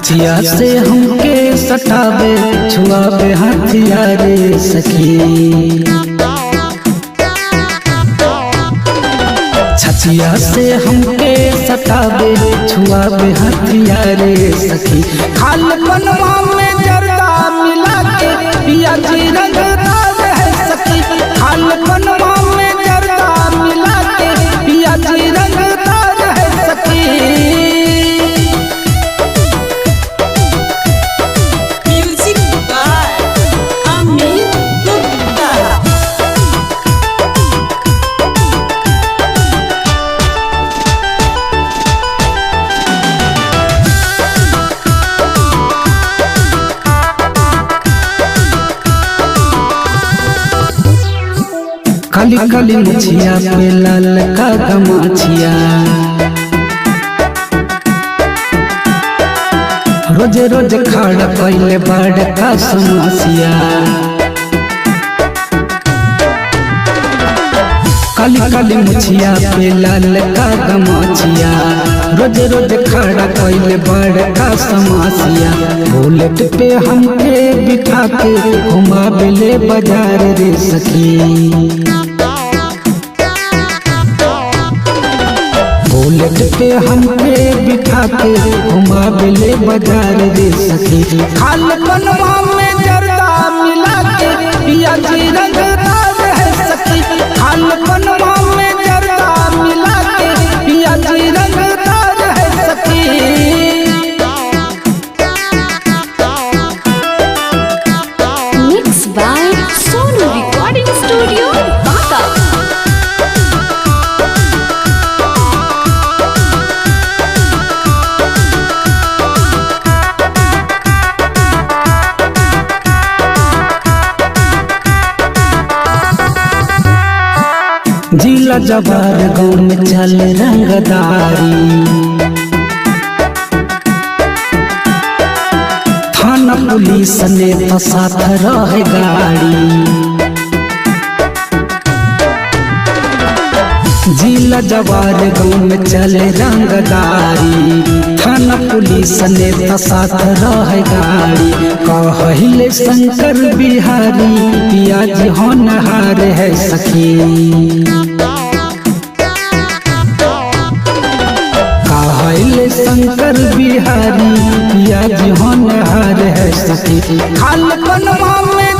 छचिया से हमके सटावे छुआवे हथियारे सखी। छचिया से हमके सटावे छुआवे हथियारे सखी। खाल बनवा में जर्दा मिला के पिया जी रंगदार है सखी। खाल बनवा में जर्दा मिला के पिया जी रंगदार है सखी। काली काली मुछिया पे लाल का गमाछिया। रोज रोज खाड़ा पहले बाढ़ का समस्या। काली काली मुछिया पे लाल का गमाछिया। रोज रोज खाड़ा पहले बाढ़ का समस्या। बुलेट पे हमके बिठा के घुमावेले बाजार रे सखी। बुलेट पे हमके बिठा के घुमावेले बाजार रे सखी। खाल बनवा में जर्दा मिला के पिया जी रंगदार है सखी। खाल बनवा में जर्दा मिला के पिया जी रंगदार है सखी। Mixed by Sonu Recording Studio, Dhaka। जिला जवार गाँव में चल रंगदारी। थाना पुलिस ने तो साथ रहे गाड़ी। जिला जवार गाँव में चले रंगदारी। थाना पुलिस ने तो साथ रहे गाड़ी। कहले शंकर बिहारी पिया जी होनहार है सखी। कहले शंकर बिहारी पिया जी होनहार है सखी। खाल बनवा में